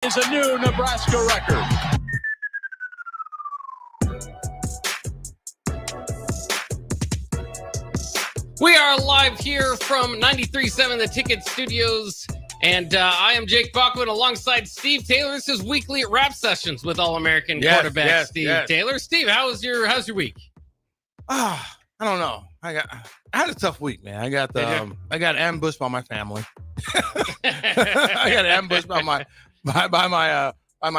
is a new Nebraska record. We are live here from 93.7 The Ticket Studios, and I am Jake Bachman alongside Steve Taylor. This is weekly rap sessions with All-American quarterback Steve Taylor. Steve, how's your week? I don't know. I had a tough week, man. I got ambushed by my family. I got ambushed by my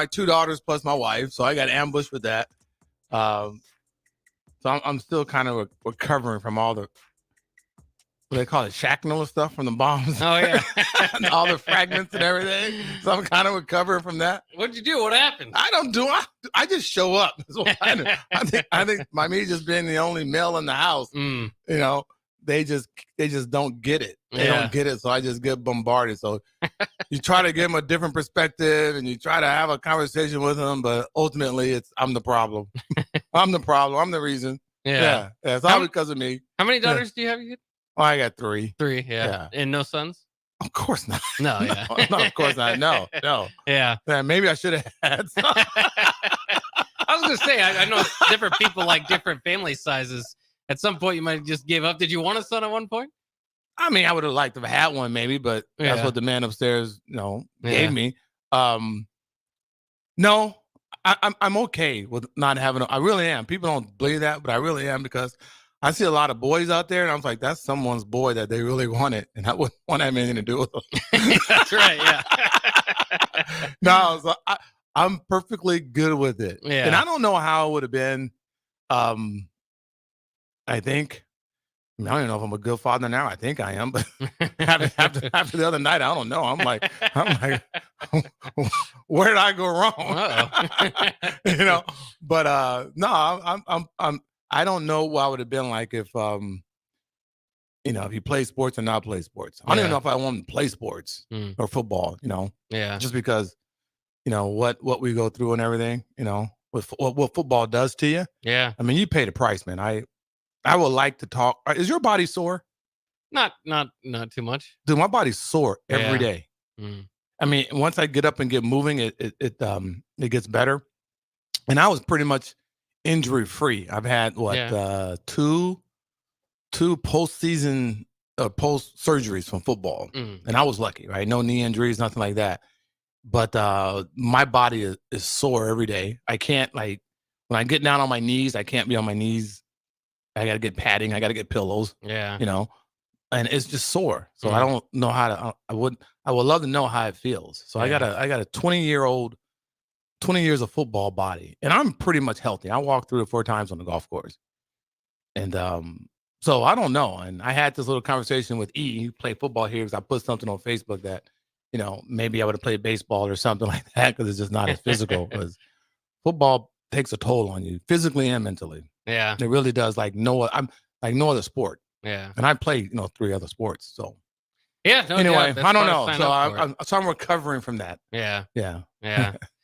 two daughters plus my wife. So I got ambushed with that. So I'm still kind of recovering from all the, what they call it, shrapnel stuff from the bombs. Oh yeah, and all the fragments and everything. So I'm kind of recovering from that. What'd you do? What happened? I just show up. I think by me just being the only male in the house, you know, they just don't get it. They don't get it. So I just get bombarded. So you try to give them a different perspective and you try to have a conversation with them, but ultimately I'm the problem. I'm the problem. I'm the reason. Yeah. It's all because of me. How many daughters do you have? Oh, I got three. Yeah. And no sons? Of course not. No, yeah. No, of course not. No. Yeah. Maybe I should have had some. I was going to say, I know different people like different family sizes. At some point, you might have just gave up. Did you want a son at one point? I mean, I would have liked to have had one maybe, but that's what the man upstairs, gave me. No, I'm okay with not having I really am. People don't believe that, but I really am, because I see a lot of boys out there, and I was like, that's someone's boy that they really wanted, and I wouldn't want to have anything to do with them. That's right, yeah. No, so I'm perfectly good with it. Yeah. And I don't know how it would have been. I don't even know if I'm a good father now. I think I am, but after the other night, I don't know. I'm like, where did I go wrong? But no, I don't know what I would have been like if if you play sports or not play sports. I don't even know if I want to play sports or football, just because, what we go through and everything, what football does to you. Yeah. I mean, you pay the price, man. I would like to talk. Is your body sore? Not too much. Dude, my body's sore every day. I mean, once I get up and get moving, it gets better. And I was pretty much injury free. I've had two postseason post surgeries from football, and I was lucky, right? No knee injuries, nothing like that. But my body is sore every day. I can't, when I get down on my knees, I can't be on my knees. I got to get padding. I got to get pillows. Yeah. And it's just sore. So I don't know how to. I would love to know how it feels. So I got a 20 years of football body, and I'm pretty much healthy. I walked 3 or 4 times on the golf course, and so I don't know. And I had this little conversation with E, who played football here, because I put something on Facebook that, maybe I would have played baseball or something like that, because it's just not as physical. Because football takes a toll on you physically and mentally. Yeah, it really does. No other sport. Yeah, and I play 3 other sports. So yeah. No anyway, doubt. I don't know. So I'm recovering from that. Yeah. Yeah.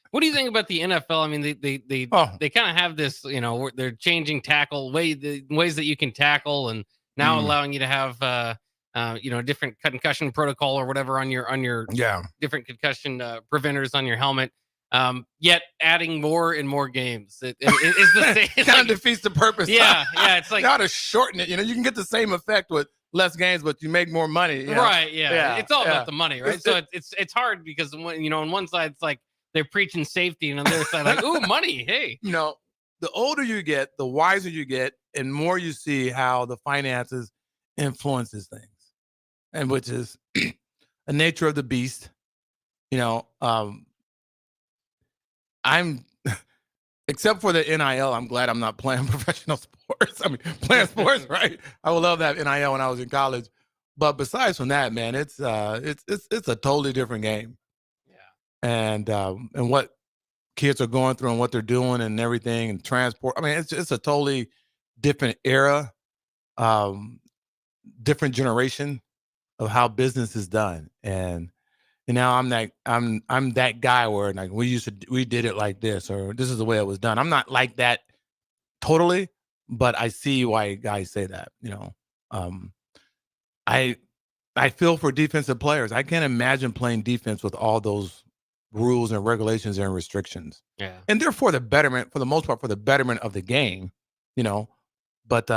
What do you think about the NFL? I mean, they kind of have this, they're changing tackle ways that you can tackle, and now allowing you to have, different concussion protocol or whatever on your different concussion preventers on your helmet. Yet adding more and more games, it is the same. It kind of defeats the purpose. Yeah. It's like, you got to shorten it. You can get the same effect with less games, but you make more money. Right. Yeah. It's all about the money, right? So it's hard, because when, on one side it's like they're preaching safety, and on the other side, like, ooh, money. Hey, the older you get, the wiser you get, and more you see how the finances influences things, and which is a nature of the beast. I'm, except for the NIL, I'm glad I'm not playing professional sports. I mean, playing sports, right? I would love that NIL when I was in college. But besides from that, man, it's a totally different game. And what kids are going through and what they're doing and everything, and transport. I mean, it's a totally different era, different generation of how business is done. And now I'm that guy where, like, we did it like this, or this is the way it was done. I'm not like that totally, but I see why guys say that. I feel for defensive players. I can't imagine playing defense with all those rules and regulations and restrictions. Yeah. And they're for the betterment, for the most part, for the betterment of the game, but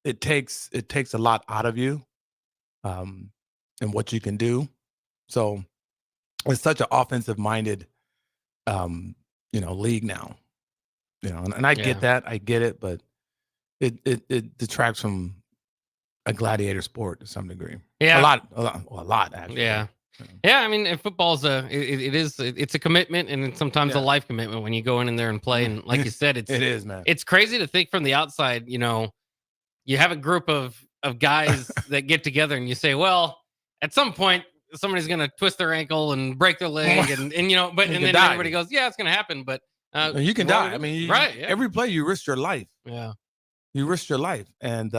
it takes a lot out of you and what you can do. So it's such an offensive minded league now. And I get that. I get it, but it detracts from a gladiator sport to some degree. Yeah. A lot actually. Yeah. Yeah, I mean, football's it's a commitment, and it's sometimes a life commitment when you go in there and play. And like you said, it is, man. It's crazy to think from the outside. You have a group of guys that get together, and you say, well, at some point somebody's gonna twist their ankle and break their leg, and then everybody goes, yeah, it's gonna happen, but you can die. I mean, right? Yeah. Every play you risk your life. Yeah, you risk your life, and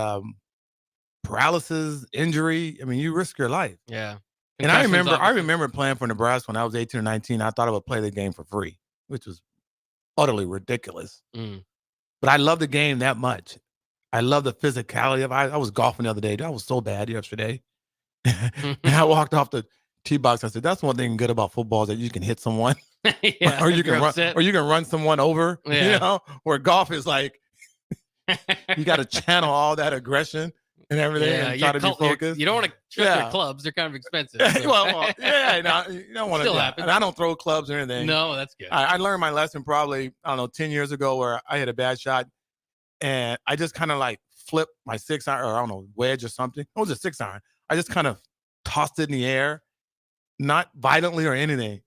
paralysis, injury. I mean, you risk your life. Yeah. And I remember playing for Nebraska when I was 18 or 19. I thought I would play the game for free, which was utterly ridiculous. But I love the game that much. I love the physicality of it. I was golfing the other day. I was so bad yesterday. And I walked off the tee box. I said, that's one thing good about football is that you can hit someone or you can run someone over, where golf is like, you got to channel all that aggression and everything and try to be focused. You don't want to trip your clubs. They're kind of expensive. So. You don't want to. And I don't throw clubs or anything. No, that's good. I learned my lesson probably, 10 years ago where I hit a bad shot and I just kind of like flipped my 6-iron, or I don't know, wedge or something. It was a 6-iron. I just kind of tossed it in the air, not violently or anything.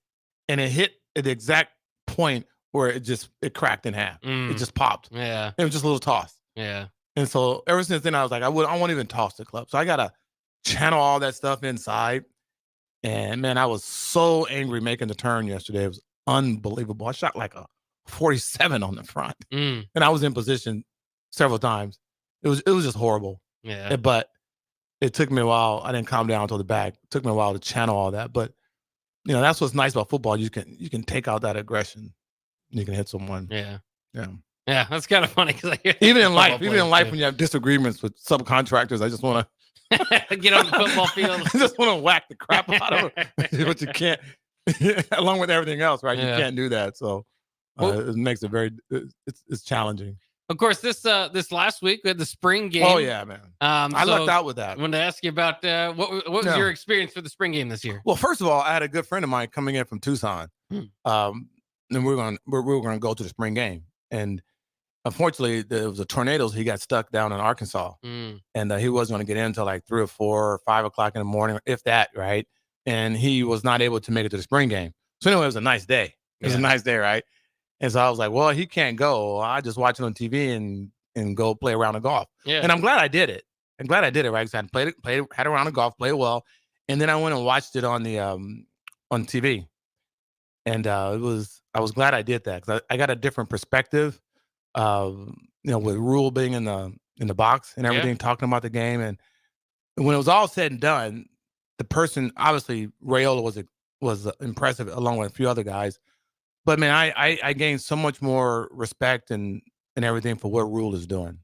And it hit at the exact point where it cracked in half. It just popped. Yeah. It was just a little toss. Yeah. And so ever since then, I was like, I won't even toss the club. So I got to channel all that stuff inside. And man, I was so angry making the turn yesterday. It was unbelievable. I shot like a 47 on the front. And I was in position several times. It was just horrible. Yeah. But it took me a while. I didn't calm down until the back. It took me a while to channel all that. But that's what's nice about football. You can take out that aggression. You can hit someone. Yeah. Yeah. Yeah, that's kind of funny because even in life when you have disagreements with subcontractors, I just want to get on the football field. I just want to whack the crap out of them, but you can't. Along with everything else, right? Yeah. You can't do that, so it makes it very. It's challenging. Of course, this last week we had the spring game. Oh yeah, man. I lucked out with that. I wanted to ask you about what was your experience for the spring game this year? Well, first of all, I had a good friend of mine coming in from Tucson, and we were gonna go to the spring game, and unfortunately, there was a tornado. So he got stuck down in Arkansas, and he wasn't going to get in until like 3 or 4 or 5 o'clock in the morning, if that, right? And he was not able to make it to the spring game. So anyway, it was a nice day. It was a nice day, right? And so I was like, well, he can't go. I just watch it on TV and go play a round of golf. Yeah. And I'm glad I did it. Right? Because I had a round of golf, played well, and then I went and watched it on the on TV, and I was glad I did that because I got a different perspective. With Rule being in the box and everything, talking about the game, and when it was all said and done, the person obviously Raiola was impressive along with a few other guys, but man, I gained so much more respect and everything for what Rule is doing.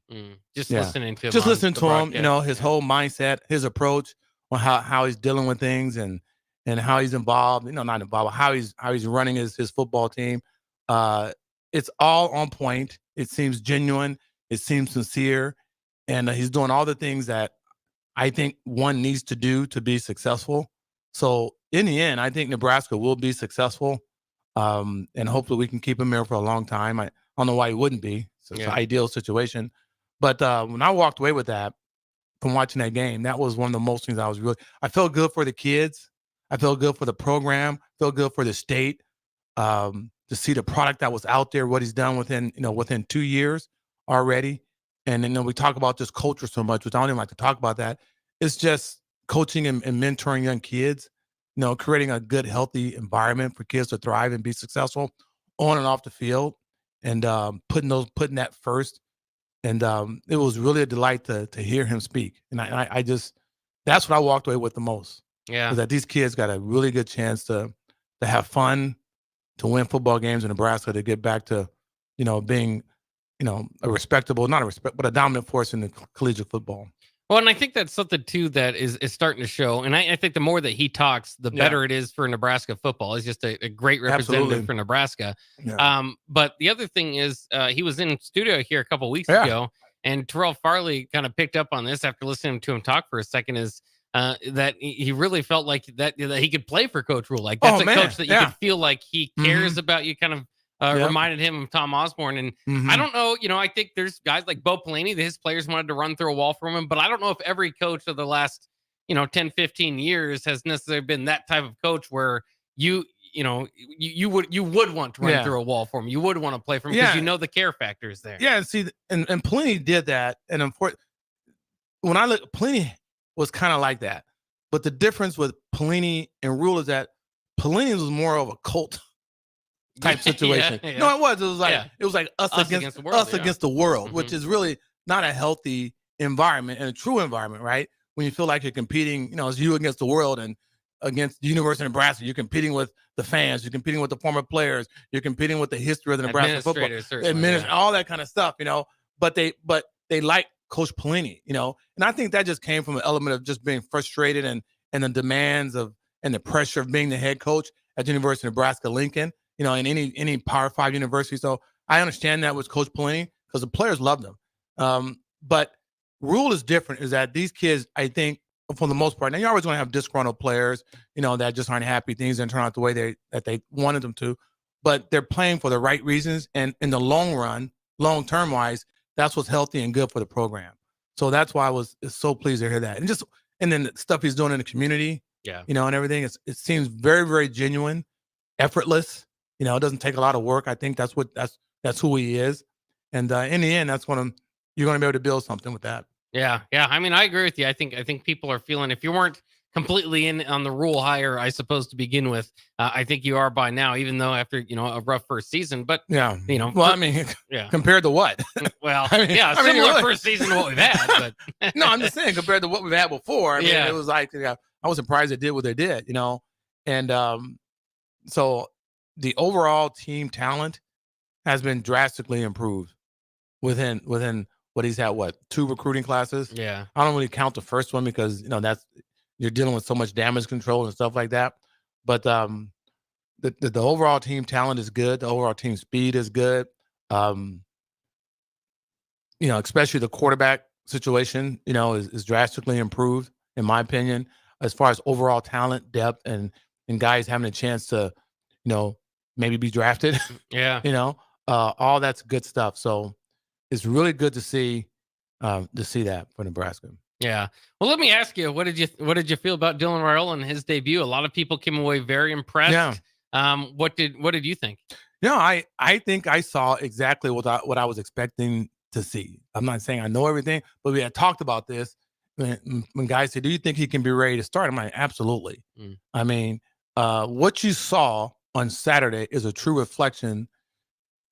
Listening to him, his whole mindset, his approach on how he's dealing with things and how he's involved. Not involved, how he's running his football team. It's all on point. It seems genuine. It seems sincere. And he's doing all the things that I think one needs to do to be successful. So in the end, I think Nebraska will be successful. And hopefully we can keep him here for a long time. I don't know why he wouldn't be. It's an ideal situation. But when I walked away with that from watching that game, that was one of the most things I felt good for the kids. I felt good for the program. Felt good for the state. To see the product that was out there, what he's done within 2 years already. And then we talk about just culture so much, which I don't even like to talk about that. It's just coaching and mentoring young kids, creating a good, healthy environment for kids to thrive and be successful on and off the field, and putting that first. And it was really a delight to hear him speak. And I just, that's what I walked away with the most. Yeah. Is that these kids got a really good chance to have fun, to win football games in Nebraska, to get back to, being, a respectable, but a dominant force in the collegiate football. Well, and I think that's something too that is starting to show. And I think the more that he talks, the better it is for Nebraska football. He's just a great representative for Nebraska. Yeah. But the other thing is, he was in studio here a couple weeks ago, and Terrell Farley kind of picked up on this after listening to him talk for a second. Is that he really felt like that he could play for Coach Rhule. Like that's coach that you could feel like he cares about you, kind of. Reminded him of Tom Osborne. And I don't know, I think there's guys like Bo Pelini, his players wanted to run through a wall from him, but I don't know if every coach of the last, 10, 15 years has necessarily been that type of coach where you would want to run through a wall for him. You would want to play for him because the care factor is there. Yeah. See, and Pelini did that. And when I look, Pelini was kind of like that. But the difference with Pelini and Rhule is that Pelini was more of a cult type situation. No, it was. It was like us against the world, which is really not a healthy environment and a true environment, right? When you feel like you're competing, it's you against the world and against the University of Nebraska. You're competing with the fans. You're competing with the former players. You're competing with the history of the Nebraska football, all that kind of stuff, But they like Coach Pelini, and I think that just came from an element of just being frustrated and the demands of and the pressure of being the head coach at the University of Nebraska-Lincoln. In any Power 5 university. So I understand that with Coach Pelini because the players loved him. But Rhule is different, is that these kids, I think, for the most part, now you're always going to have disgruntled players, that just aren't happy. Things didn't turn out the way they wanted them to. But they're playing for the right reasons. And in the long run, long-term wise, that's what's healthy and good for the program. So that's why I was so pleased to hear that. And then the stuff he's doing in the community, and everything, it seems very, very genuine, effortless. It doesn't take a lot of work. I think that's who he is. And in the end, that's when you're going to be able to build something with that. Yeah. I mean, I agree with you. I think people are feeling, if you weren't completely in on the Rhule hire, I suppose, to begin with, I think you are by now, even though after, a rough first season. But, compared to what? Well, similar first season to what we've had. But no, I'm just saying, compared to what we've had before, it was like, I was surprised they did what they did, And so the overall team talent has been drastically improved within what he's had, 2 recruiting classes. Yeah. I don't really count the first one because, that's, you're dealing with so much damage control and stuff like that. But the overall team talent is good. The overall team speed is good. Especially the quarterback situation, is drastically improved, in my opinion, as far as overall talent, depth, and guys having a chance to, maybe be drafted. Yeah. All that's good stuff. So it's really good to see that for Nebraska. Yeah. Well, let me ask you, what did you feel about Dylan Raiola and his debut? A lot of people came away very impressed. Yeah. What did you think? I think I saw exactly what I was expecting to see. I'm not saying I know everything, but we had talked about this when guys say, "Do you think he can be ready to start?" I'm like, absolutely. I mean, what you saw on Saturday is a true reflection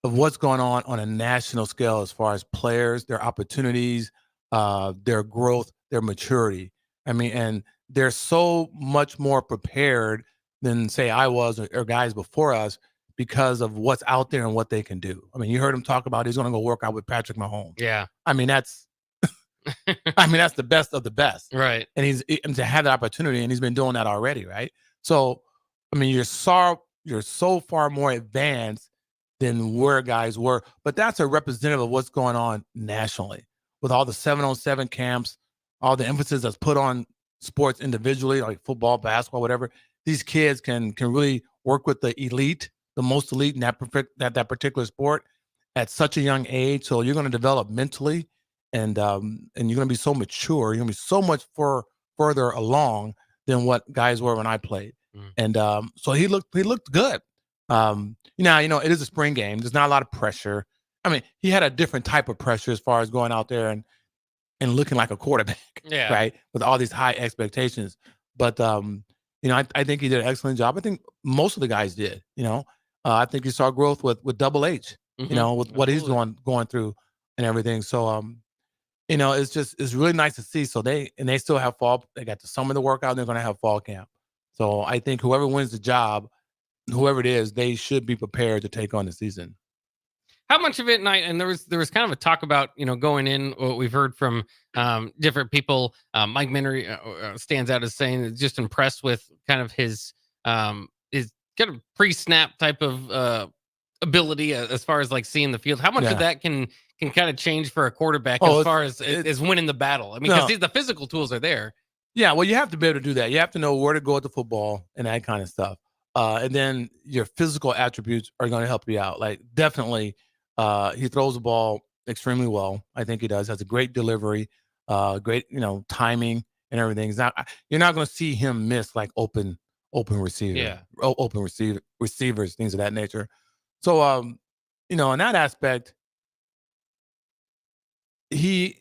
of what's going on a national scale as far as players, their opportunities, their growth, their maturity. I mean, and they're so much more prepared than, say, I was or guys before us because of what's out there and what they can do. I mean, you heard him talk about he's going to go work out with Patrick Mahomes. Yeah. I mean, that's that's the best of the best. Right. And to have the opportunity, and he's been doing that already, right? So, I mean, you're so far more advanced than where guys were. But that's a representative of what's going on nationally with all the 7-on-7 camps, all the emphasis that's put on sports individually, like football, basketball, whatever. These kids can really work with the elite, the most elite in that particular sport at such a young age. So you're going to develop mentally, and you're going to be so mature. You're going to be so much further along than what guys were when I played. And so he looked good. It is a spring game. There's not a lot of pressure. I mean, he had a different type of pressure as far as going out there and looking like a quarterback, right? With all these high expectations. But, I think he did an excellent job. I think most of the guys did, I think you saw growth with Double H, with what he's going through and everything. So, it's really nice to see. So they still have fall. They got the summer to work out, and they're going to have fall camp. So I think whoever wins the job, whoever it is, they should be prepared to take on the season. How much of it, and there was kind of a talk about, going in, what we've heard from different people. Mike Minnery stands out as saying that just impressed with kind of his kind of pre-snap type of ability as far as like seeing the field. How much of that can kind of change for a quarterback as far as winning the battle? I mean, because the physical tools are there. Yeah, well, you have to be able to do that. You have to know where to go with the football and that kind of stuff. And then your physical attributes are going to help you out. Like, definitely, he throws the ball extremely well. I think he does. Has a great delivery, great, timing and everything. You're not going to see him miss like open receiver, open receivers, things of that nature. So, in that aspect, he's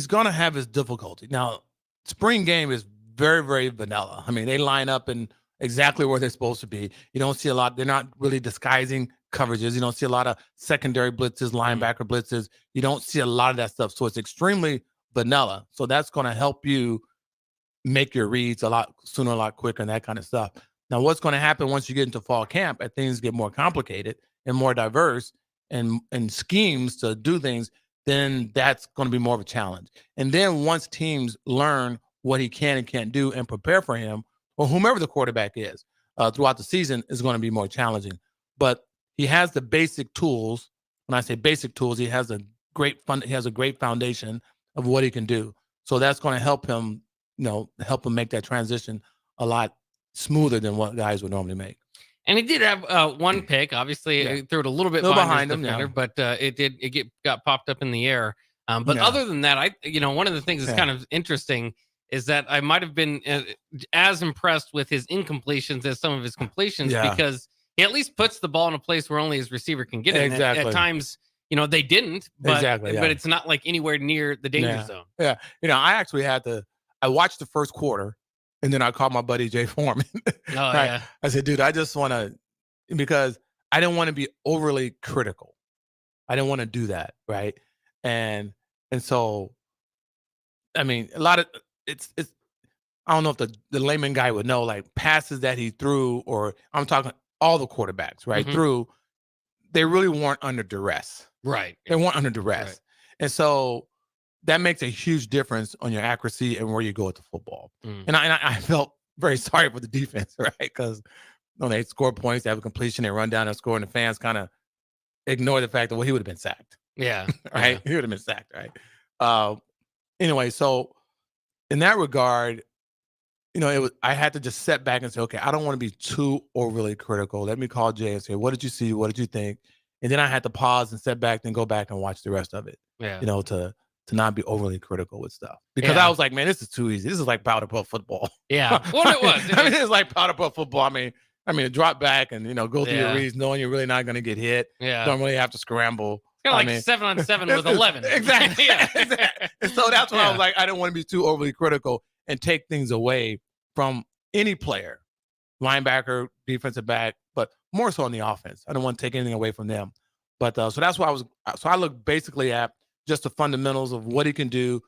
going to have his difficulty. Now, spring game is very, very vanilla. I mean, they line up in exactly where they're supposed to be. You don't see a lot. They're not really disguising coverages. You don't see a lot of secondary blitzes, linebacker blitzes. You don't see a lot of that stuff. So it's extremely vanilla. So that's going to help you make your reads a lot sooner, a lot quicker, and that kind of stuff. Now, what's going to happen once you get into fall camp and things get more complicated and more diverse and schemes to do things, then that's going to be more of a challenge. And then once teams learn what he can and can't do and prepare for him, or whomever the quarterback is, throughout the season is going to be more challenging. But he has the basic tools. When I say basic tools, he has a great foundation of what he can do. So that's going to help him, make that transition a lot smoother than what guys would normally make. And he did have one pick. Obviously, he threw it a little bit behind him, defender, but it got popped up in the air. But other than that, one of the things that's kind of interesting is that I might have been as impressed with his incompletions as some of his completions, because he at least puts the ball in a place where only his receiver can get it. Exactly. At times, they didn't, but but it's not like anywhere near the danger zone. Yeah. I watched the first quarter, and then I called my buddy Jay Foreman. I said, dude, I just want to, because I didn't want to be overly critical. I didn't want to do that. Right. And so, I mean, a lot of it's, I don't know if the layman guy would know, like, passes that he threw, or I'm talking all the quarterbacks, right? Through, they really weren't under duress. Right. They weren't under duress. Right. And so that makes a huge difference on your accuracy and where you go with the football. And I felt very sorry for the defense, right? Because when they score points, they have a completion, they run down and score, and the fans kind of ignore the fact that, well, he would have been sacked. Yeah. Right? He would have been sacked, right? Anyway, so in that regard, I had to just step back and say, okay, I don't want to be too overly critical. Let me call Jay and say, what did you see? What did you think? And then I had to pause and step back and go back and watch the rest of it. Yeah. To not be overly critical with stuff. Because I was like, man, this is too easy. This is like powder puff football. Yeah. Well, it was. I mean, it's like powder puff football. I mean, drop back and, go through your reads, knowing you're really not going to get hit. Yeah. Don't really have to scramble. It's kind of like 7-on-7 with 11. Exactly. Exactly. And so that's when I was like, I didn't want to be too overly critical and take things away from any player, linebacker, defensive back, but more so on the offense. I don't want to take anything away from them. But so that's why I look basically at just the fundamentals of what he can do,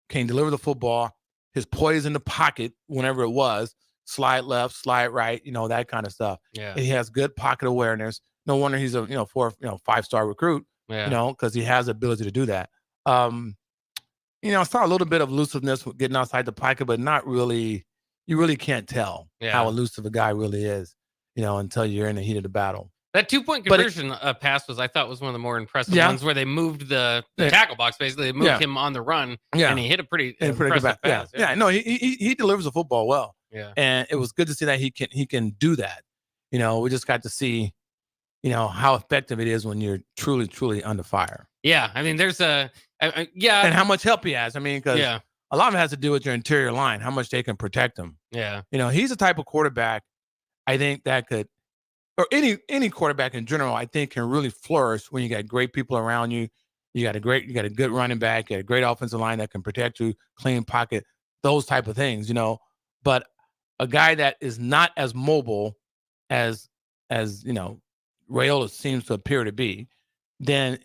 can deliver the football, his poise in the pocket whenever it was, slide left, slide right, that kind of stuff. Yeah. And he has good pocket awareness. No wonder he's a 5-star recruit. Because he has the ability to do that. I saw a little bit of elusiveness getting outside the pocket, but not really. You really can't tell how elusive a guy really is, until you're in the heat of the battle. That 2-point conversion pass I thought was one of the more impressive ones, where they moved the tackle box. Basically, they moved him on the run, and he hit a pretty impressive pass. No, he delivers the football well. Yeah, and it was good to see that he can do that. We just got to see, how effective it is when you're truly, truly under fire. Yeah, I mean, there's and how much help he has. I mean, because a lot of it has to do with your interior line, how much they can protect him. Yeah, he's the type of quarterback I think that could. Or any quarterback in general, I think, can really flourish when you got great people around you. You got a good running back, you got a great offensive line that can protect you, clean pocket, those type of things, But a guy that is not as mobile as Raiola seems to appear to be, then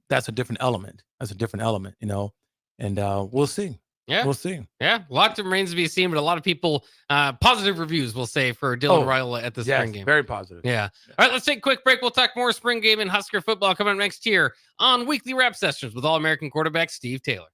that's a different element. And we'll see. Yeah, we'll see. Yeah, a lot remains to be seen, but a lot of people, positive reviews, will say, for Dylan Raiola at the spring game. Very positive. Yeah. All right, let's take a quick break. We'll talk more spring game and Husker football coming up next year on Weekly Wrap Sessions with All-American quarterback Steve Taylor.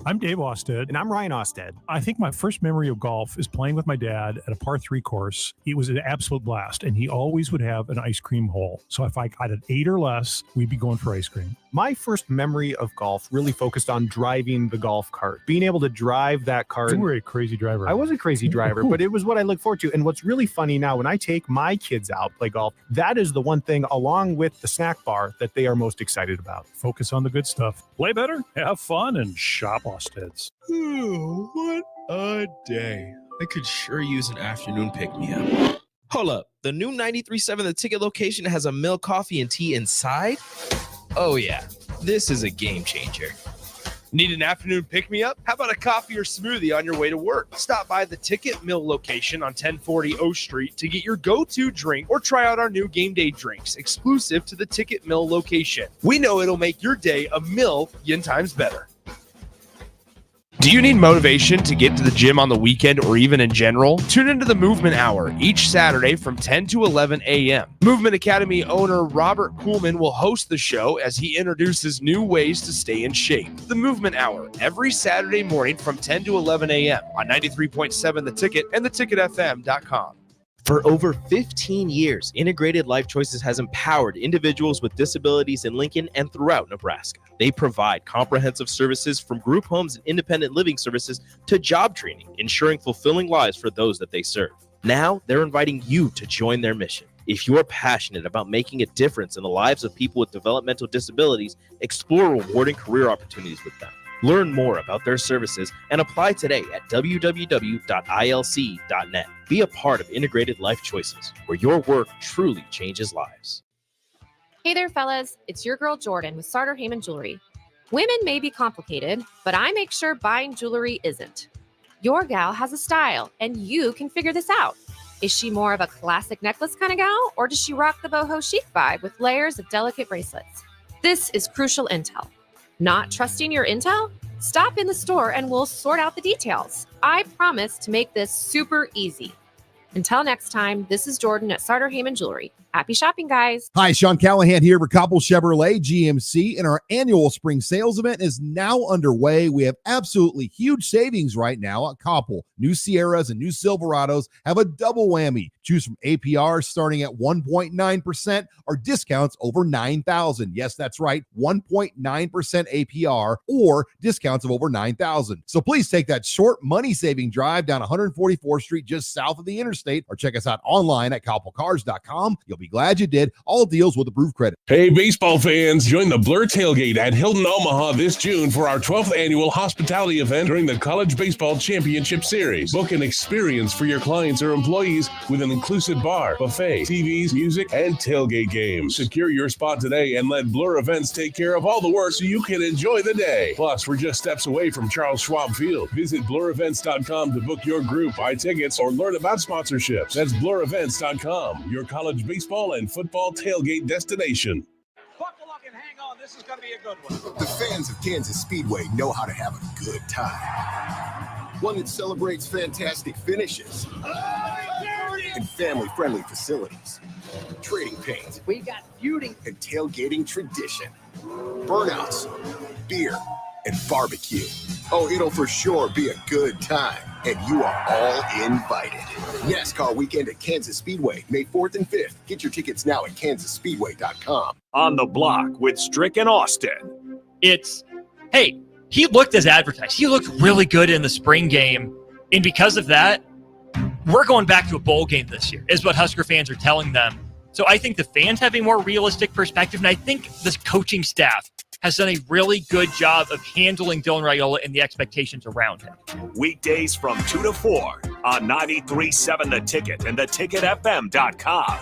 I'm Dave Austed. And I'm Ryan Austed. I think my first memory of golf is playing with my dad at a par 3 course. It was an absolute blast, and he always would have an ice cream hole. So if I got an 8 or less, we'd be going for ice cream. My first memory of golf really focused on driving the golf cart, being able to drive that cart. You were a crazy driver. I was a crazy driver, but it was what I look forward to. And what's really funny now, when I take my kids out play golf, that is the one thing, along with the snack bar, that they are most excited about. Focus on the good stuff. Play better, have fun, and shop Austed's. Ooh, what a day. I could sure use an afternoon pick-me-up. Hold up. The new 93.7 The Ticket location has a milk, coffee, and tea inside? Oh, yeah. This is a game changer. Need an afternoon pick-me-up? How about a coffee or smoothie on your way to work? Stop by the Ticket Mill location on 1040 O Street to get your go-to drink or try out our new game day drinks exclusive to the Ticket Mill location. We know it'll make your day a million times better. Do you need motivation to get to the gym on the weekend or even in general? Tune into the Movement Hour each Saturday from 10 to 11 a.m. Movement Academy owner Robert Kuhlman will host the show as he introduces new ways to stay in shape. The Movement Hour every Saturday morning from 10 to 11 a.m. on 93.7 The Ticket and theticketfm.com. For over 15 years, Integrated Life Choices has empowered individuals with disabilities in Lincoln and throughout Nebraska. They provide comprehensive services from group homes and independent living services to job training, ensuring fulfilling lives for those that they serve. Now, they're inviting you to join their mission. If you're passionate about making a difference in the lives of people with developmental disabilities, explore rewarding career opportunities with them. Learn more about their services and apply today at www.ilc.net. Be a part of Integrated Life Choices, where your work truly changes lives. Hey there, fellas. It's your girl Jordan with Sartor Heyman Jewelry. Women may be complicated, but I make sure buying jewelry isn't. Your gal has a style, and you can figure this out. Is she more of a classic necklace kind of gal, or does she rock the boho chic vibe with layers of delicate bracelets? This is crucial intel. Not trusting your intel? Stop in the store and we'll sort out the details. I promise to make this super easy. Until next time, this is Jordan at Sartor Heyman Jewelry. Happy shopping, guys. Hi, Sean Callahan here for Coppel Chevrolet GMC, and our annual spring sales event is now underway. We have absolutely huge savings right now at Coppel. New Sierras and new Silverados have a double whammy. Choose from APR starting at 1.9% or discounts over $9,000. Yes, that's right, 1.9% APR or discounts of over $9,000. So please take that short money-saving drive down 144th Street just south of the interstate, or check us out online at CoppelCars.com. You'll be glad you did. All deals with approved credit. Hey, baseball fans, join the Blur Tailgate at Hilton Omaha this June for our 12th annual hospitality event during the College Baseball Championship Series. Book an experience for your clients or employees with an inclusive bar, buffet, TVs, music, and tailgate games. Secure your spot today and let Blur Events take care of all the work so you can enjoy the day. Plus, we're just steps away from Charles Schwab Field. Visit blurevents.com to book your group, buy tickets, or learn about sponsorships. That's blurevents.com, your college baseball and football tailgate destination. Buckle up and hang on. This is going to be a good one. The fans of Kansas Speedway know how to have a good time. One that celebrates fantastic finishes and family-friendly facilities. Trading paint. We got beauty. And tailgating tradition. Burnouts, beer, and barbecue. Oh, it'll for sure be a good time. And you are all invited. NASCAR weekend at Kansas Speedway, May 4th and 5th. Get your tickets now at kansasspeedway.com. On the Block with Strick and Austin. Hey, he looked as advertised. He looked really good in the spring game. And because of that, we're going back to a bowl game this year, is what Husker fans are telling them. So I think the fans have a more realistic perspective, and I think this coaching staff has done a really good job of handling Dylan Raiola and the expectations around him. Weekdays from 2 to 4 on 93.7 The Ticket and theticketfm.com.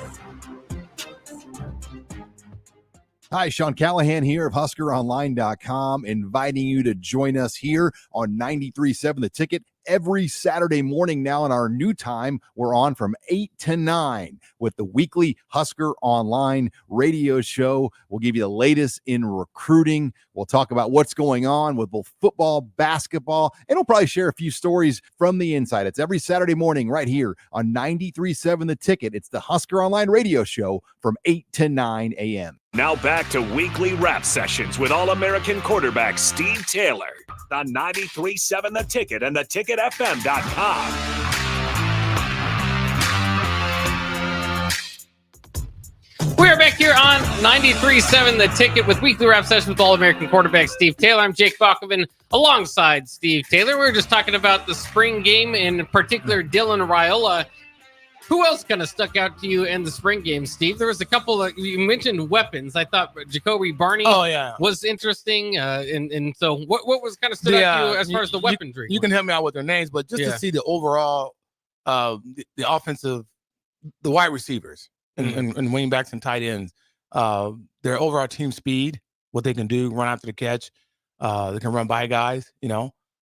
Hi, Sean Callahan here of HuskerOnline.com, inviting you to join us here on 93.7 The Ticket every Saturday morning now in our new time. We're on from 8 to 9 with the weekly Husker Online radio show. We'll give you the latest in recruiting. We'll talk about what's going on with both football, basketball, and we'll probably share a few stories from the inside. It's every Saturday morning right here on 93.7 The Ticket. It's the Husker Online radio show from 8 to 9 a.m. Now back to weekly rap sessions with All-American quarterback Steve Taylor on 93.7 The Ticket and theticketfm.com. We're back here on 93.7 The Ticket with weekly rap sessions with All-American quarterback Steve Taylor. I'm Jake Bachman alongside Steve Taylor. We were just talking about the spring game, in particular Dylan Raiola. Who else kind of stuck out to you in the spring game, Steve? There was a couple that you mentioned weapons. I thought Jacoby Barney was interesting. And so what was kind of stood out to you as far as the weaponry? You can help me out with their names, but just to see the overall, the offensive, the wide receivers and wingbacks and tight ends, their overall team speed, what they can do, run after the catch. They can run by guys,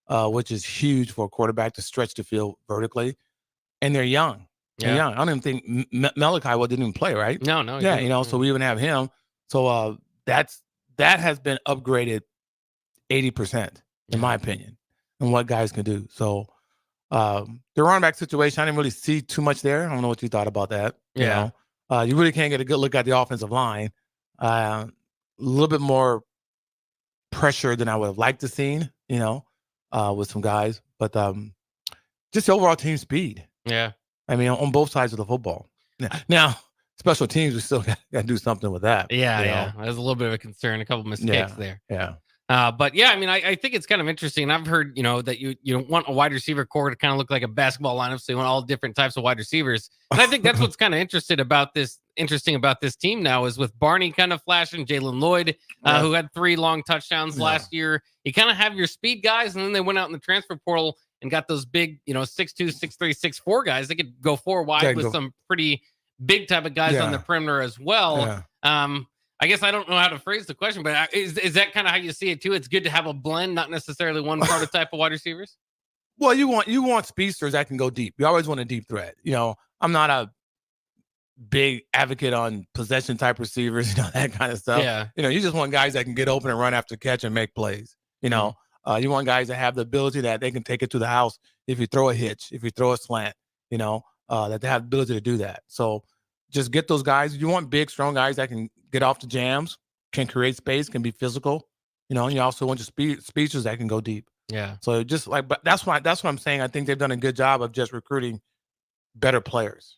which is huge for a quarterback to stretch the field vertically. And they're young. Yeah. Young. I don't even think Malachi didn't even play, right? No. Yeah, so we even have him. So that has been upgraded 80%, in my opinion, and what guys can do. So the running back situation, I didn't really see too much there. I don't know what you thought about that. Yeah. You really can't get a good look at the offensive line. A little bit more pressure than I would have liked to see, with some guys. But just the overall team speed. Yeah. I mean, on both sides of the football. Now, special teams, we still got to do something with that. Yeah. There's a little bit of a concern, a couple of mistakes there. Yeah. But yeah, I mean, I think it's kind of interesting. I've heard, that you don't want a wide receiver core to kind of look like a basketball lineup, so you want all different types of wide receivers. And I think that's what's kind of interesting about this team now is with Barney kind of flashing, Jalen Lloyd, who had 3 long touchdowns last year. You kind of have your speed guys, and then they went out in the transfer portal and got those big, 6'2", 6'3", 6'4" guys. They could go 4 wide with some pretty big type of guys on the perimeter as well. I guess I don't know how to phrase the question, but is that kind of how you see it too? It's good to have a blend, not necessarily one prototype of wide receivers. Well, you want speedsters that can go deep. You always want a deep threat. I'm not a big advocate on possession type receivers, that kind of stuff. Yeah. You just want guys that can get open and run after catch and make plays. You want guys that have the ability that they can take it to the house if you throw a hitch, if you throw a slant, that they have the ability to do that. So just get those guys. You want big, strong guys that can get off the jams, can create space, can be physical, and you also want your speedsters that can go deep. Yeah. So but that's what I'm saying. I think they've done a good job of just recruiting better players,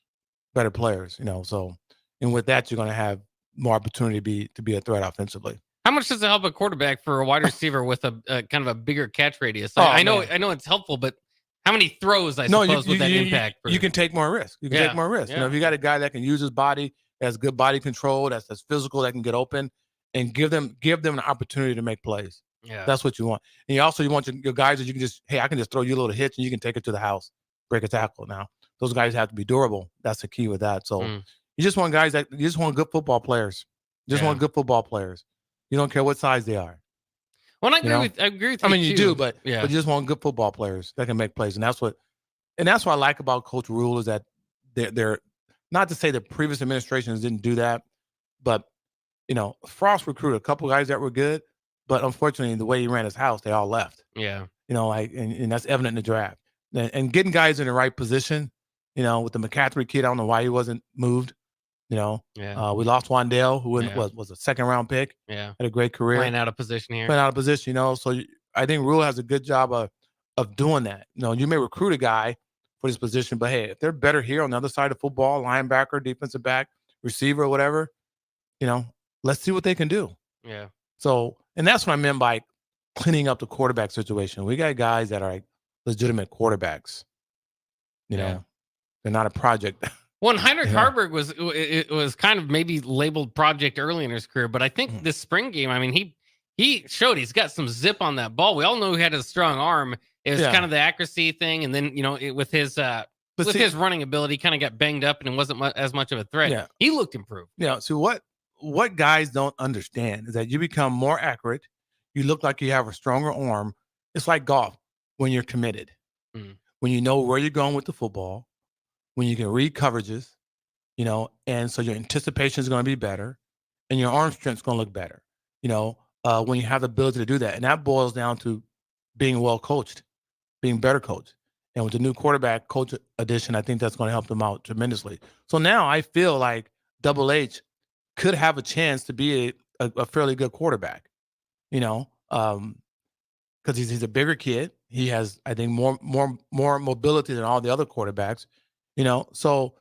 so, and with that, you're going to have more opportunity to be a threat offensively. How much does it help a quarterback for a wide receiver with a kind of a bigger catch radius? I know it's helpful, but how many throws, I suppose, would that impact? You can take more risk. You can take more risk. Yeah. If you got a guy that can use his body, that has good body control, that's physical, that can get open, and give them an opportunity to make plays. Yeah. That's what you want. And you want your guys that you can I can just throw you a little hitch and you can take it to the house, break a tackle. Now, those guys have to be durable. That's the key with that. So you just want guys you just want good football players. You just want good football players. You don't care what size they are. Well, I agree with you. I mean, you too. do, but you just want good football players that can make plays, and that's what I like about Coach Rule is that they're not to say the previous administrations didn't do that, but Frost recruited a couple guys that were good, but unfortunately, the way he ran his house, they all left. Yeah, and that's evident in the draft, and getting guys in the right position. With the McCaffrey kid, I don't know why he wasn't moved. We lost Wandale, who was a 2nd-round pick. Yeah, had a great career. Playing out of position here. So I think Rule has a good job of doing that. You may recruit a guy for this position, but hey, if they're better here on the other side of football, linebacker, defensive back, receiver, whatever, let's see what they can do. Yeah. So, and that's what I meant by cleaning up the quarterback situation. We got guys that are legitimate quarterbacks. They're not a project. Well, Heinrich Harburg was kind of maybe labeled project early in his career, but I think this spring game, I mean, he showed he's got some zip on that ball. We all know he had a strong arm. It was kind of the accuracy thing, and then with his his running ability, kind of got banged up and it wasn't as much of a threat. Yeah. He looked improved. Yeah. So what guys don't understand is that you become more accurate. You look like you have a stronger arm. It's like golf when you're committed. when you know where you're going with the football, when you can read coverages, and so your anticipation is going to be better and your arm strength is going to look better, when you have the ability to do that. And that boils down to being well coached, being better coached. And with the new quarterback coach addition, I think that's going to help them out tremendously. So now I feel like Double H could have a chance to be a fairly good quarterback, because he's a bigger kid. He has, I think, more mobility than all the other quarterbacks, So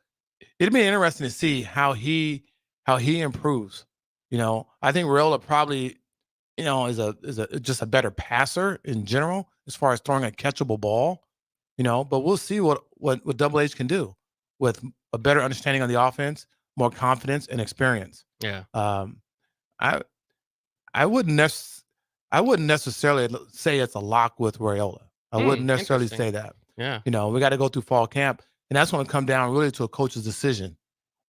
it'd be interesting to see how he improves. I think Raiola probably, is just a better passer in general as far as throwing a catchable ball, But we'll see what Double H can do with a better understanding of the offense, more confidence and experience. Yeah. I wouldn't necessarily say it's a lock with Raiola. I wouldn't necessarily say that. Yeah. We got to go through fall camp, and that's going to come down really to a coach's decision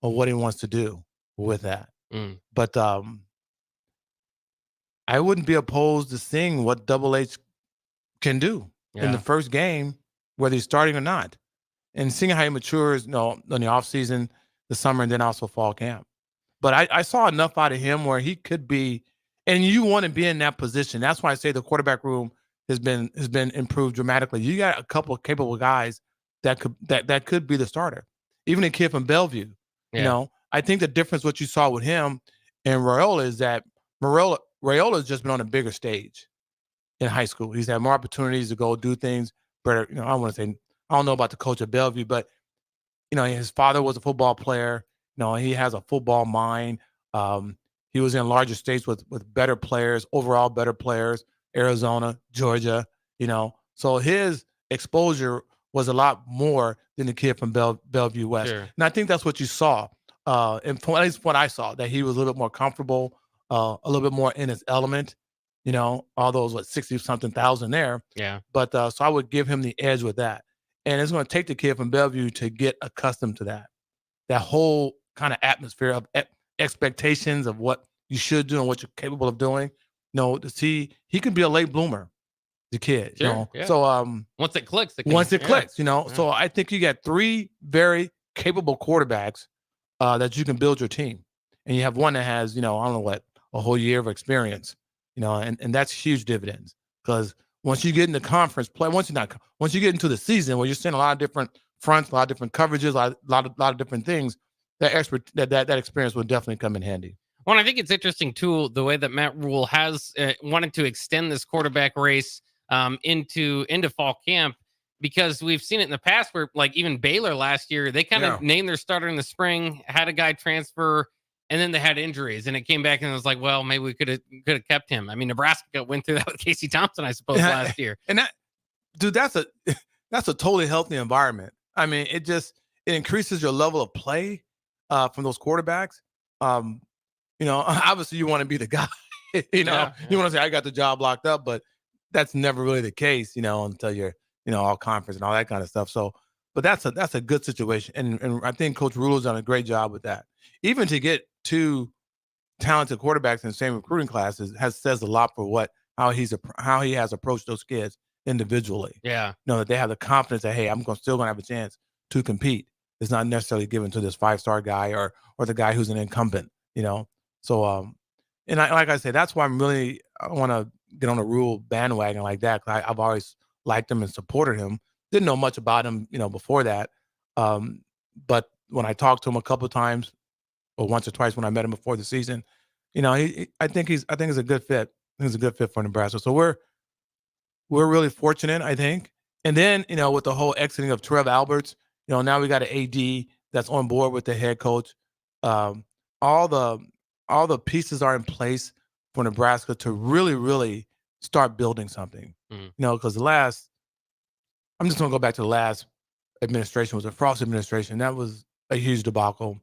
on what he wants to do with that. But I wouldn't be opposed to seeing what Double H can do in the first game, whether he's starting or not, and seeing how he matures, in the offseason, the summer, and then also fall camp. But I saw enough out of him where he could be, and you want to be in that position. That's why I say the quarterback room has been improved dramatically. You got a couple of capable guys that could be the starter. Even a kid from Bellevue. I think the difference what you saw with him and Raiola is that Raiola has just been on a bigger stage in high school. He's had more opportunities to go do things better. I don't know about the coach at Bellevue, but his father was a football player. He has a football mind. He was in larger states with better players, overall better players, Arizona, Georgia, So his exposure was a lot more than the kid from Bellevue West. Sure. And I think that's what you saw. And at least what I saw, that he was a little bit more comfortable, a little bit more in his element, all those 60-something thousand there. Yeah. But so I would give him the edge with that. And it's going to take the kid from Bellevue to get accustomed to that whole kind of atmosphere of expectations of what you should do and what you're capable of doing. To see he could be a late bloomer, the kid. Sure, yeah. So once it clicks, clicks. So I think you got three very capable quarterbacks that you can build your team, and you have one that has I don't know what, a whole year of experience. And that's huge dividends, because once you get into conference play, once you get into the season where you're seeing a lot of different fronts, a lot of different coverages, a lot of different things, that experience will definitely come in handy. Well, I think it's interesting too, the way that Matt Rule has wanted to extend this quarterback race into fall camp, because we've seen it in the past where, like, even Baylor last year, they kind of named their starter in the spring, had a guy transfer, and then they had injuries, and it came back and it was like, well, maybe we could have kept him. I mean, Nebraska went through that with Casey Thompson, I suppose, last year. And that's a totally healthy environment. I mean, it increases your level of play from those quarterbacks. Obviously you want to be the guy. You want to say I got the job locked up, but that's never really the case, until you're all conference and all that kind of stuff. So, but that's a good situation, and I think Coach Rule's done a great job with that. Even to get two talented quarterbacks in the same recruiting classes says a lot for how he has approached those kids individually. Yeah, that they have the confidence that, hey, I'm still going to have a chance to compete. It's not necessarily given to this 5-star guy or the guy who's an incumbent. So and like I said, that's why I want to get on a Rule bandwagon like that. I've always liked him and supported him. Didn't know much about him, before that. But when I talked to him a couple of times, or once or twice when I met him before the season, I think he's a good fit. I think he's a good fit for Nebraska. So we're really fortunate, I think. And then, with the whole exiting of Trev Alberts, now we got an AD that's on board with the head coach. All the pieces are in place for Nebraska to really, really start building something. Because I'm just going to go back to the last administration, was the Frost administration. That was a huge debacle,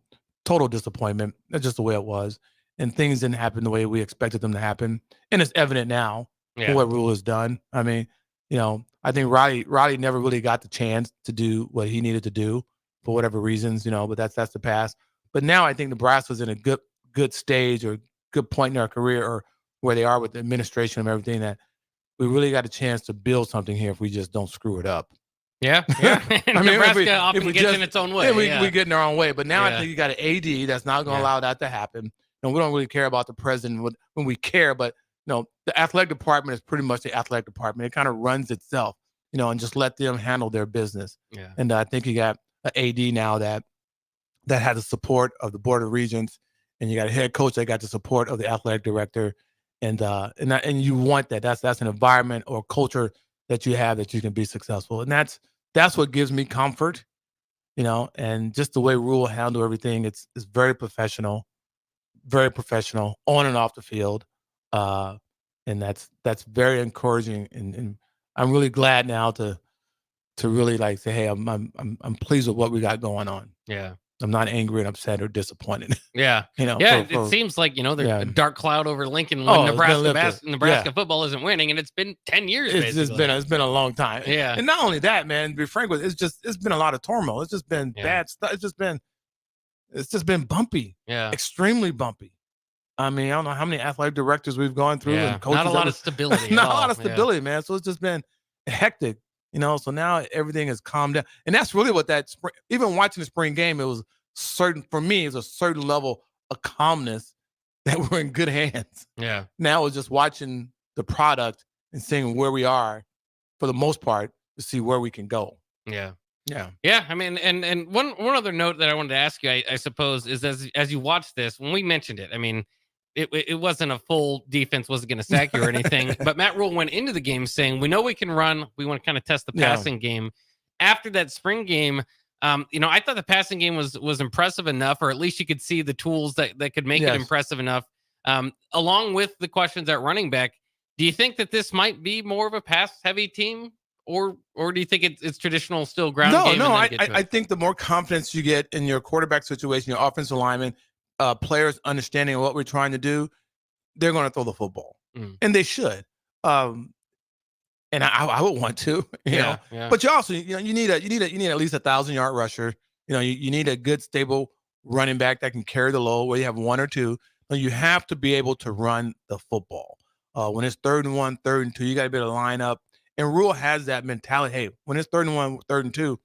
total disappointment. That's just the way it was. And things didn't happen the way we expected them to happen. And it's evident now for what Rule has done. I mean, I think Riley never really got the chance to do what he needed to do for whatever reasons, but that's the past. But now I think Nebraska's in a good stage or good point in their career, or where they are with the administration and everything, that we really got a chance to build something here if we just don't screw it up. Yeah. I mean, Nebraska often gets in its own way. Yeah, we get in our own way. But now I Yeah. think you got an AD that's not going to allow that to happen. And we don't really care about the president when we care, but the athletic department is pretty much the athletic department. It kind of runs itself, and just let them handle their business. Yeah. And I think you got an AD now that has the support of the Board of Regents, and you got a head coach that got the support of the athletic director, and you want that. That's an environment or culture that you have that you can be successful, and that's what gives me comfort, and just the way Rule handle everything. It's very professional on and off the field, and that's very encouraging, and I'm really glad now to really like say, hey, I'm pleased with what we got going on. Yeah. I'm not angry and upset or disappointed. Yeah. It seems like, there's a dark cloud over Lincoln when Nebraska football isn't winning, and it's been 10 years. It's been a long time. Yeah. And not only that, man, to be frank with you, it's been a lot of turmoil. It's just been bad stuff. It's just been bumpy. Yeah. Extremely bumpy. I mean, I don't know how many athletic directors we've gone through and coaches. Not a lot of stability. Not a lot of stability, man. So it's just been hectic. So now everything is calmed down. And that's really what even watching the spring game, it was for me, it was a certain level of calmness that we're in good hands. Yeah. Now it's just watching the product and seeing where we are for the most part to see where we can go. Yeah. Yeah. Yeah. I mean, and one other note that I wanted to ask you, I suppose, is as you watch this, when we mentioned it, I mean, it wasn't a full defense wasn't going to sack you or anything, but Matt Rule went into the game saying, we know we can run. We want to kind of test the passing game. After that spring game, I thought the passing game was impressive enough, or at least you could see the tools that could make it impressive enough. Along with the questions at running back, do you think that this might be more of a pass-heavy team, or do you think it's traditional still ground game? No. I think the more confidence you get in your quarterback situation, your offensive lineman, players understanding what we're trying to do, they're going to throw the football, and they should. And I would want to, you know. But you also, you need at least 1,000-yard rusher. You need a good, stable running back that can carry the load. Where you have one or two, you have to be able to run the football. When it's 3rd and 1, 3rd and 2, you got to be able to line up. And Rule has that mentality. Hey, when it's 3rd and 1, 3rd and 2,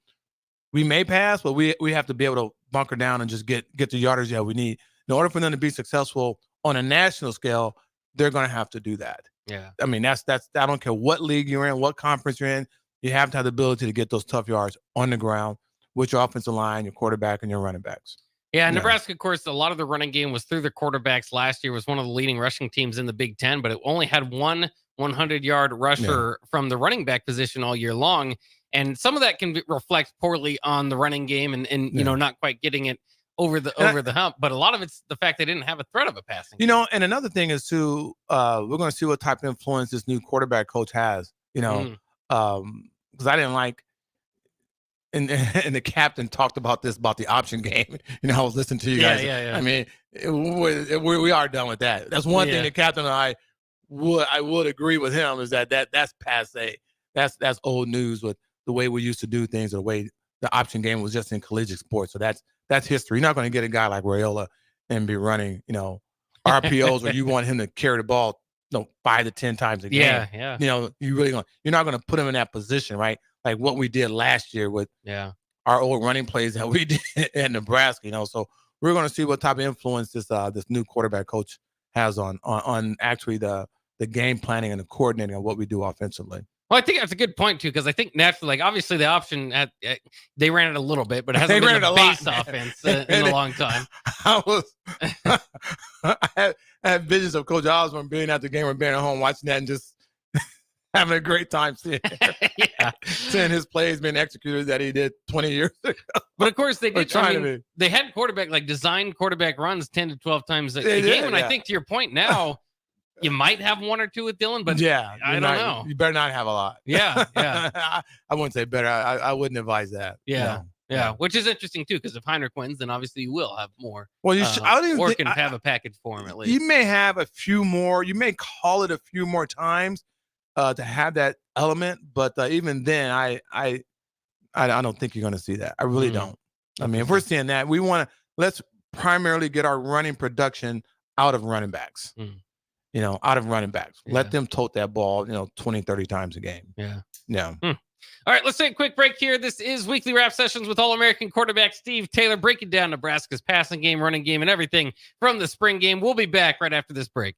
we may pass, but we have to be able to bunker down and just get the yardage that we need. In order for them to be successful on a national scale, they're going to have to do that. Yeah. I mean, that's I don't care what league you're in, what conference you're in, you have to have the ability to get those tough yards on the ground with your offensive line, your quarterback, and your running backs. Yeah, Nebraska, of course, a lot of the running game was through their quarterbacks. Last year was one of the leading rushing teams in the Big Ten, but it only had one 100-yard rusher from the running back position all year long. And some of that can reflect poorly on the running game and not quite getting it over the hump. But a lot of it's the fact they didn't have a threat of a passing game. And another thing is too, we're going to see what type of influence this new quarterback coach has, because I didn't like, and the captain talked about the option game. I was listening to you guys. Yeah. I mean, we are done with that. That's one thing the captain and I would agree with him is that's passe. That's old news with the way we used to do things, or the way the option game was just in collegiate sports. So that's history. You're not going to get a guy like Raiola and be running, RPOs where you want him to carry the ball, 5 to 10 times a game. Yeah. You're not going to put him in that position, right? Like what we did last year with our old running plays that we did at Nebraska. So we're going to see what type of influence this new quarterback coach has on actually the game planning and the coordinating of what we do offensively. Well, I think that's a good point too, because I think naturally, obviously, the option they ran it a little bit, but it hasn't been a base offense in a long time. I had visions of Coach Osborne being at the game or being at home watching that and just having a great time seeing his plays being executed that he did 20 years ago. But of course, they did. They had designed quarterback runs 10 to 12 times a game, and I think to your point now. You might have one or two with Dylan, but I don't know. You better not have a lot. Yeah. I wouldn't say better. I wouldn't advise that. Yeah. Which is interesting too, because if Heinrich wins, then obviously you will have more. Well, can have a package for him at least. You may have a few more. You may call it a few more times to have that element, but even then, I don't think you're going to see that. I really don't. I mean, if we're seeing that, let's primarily get our running production out of running backs. Out of running backs. Let them tote that ball, 20, 30 times a game. Yeah. Yeah. All right, let's take a quick break here. This is Weekly Wrap Sessions with All-American quarterback Steve Taylor, breaking down Nebraska's passing game, running game, and everything from the spring game. We'll be back right after this break.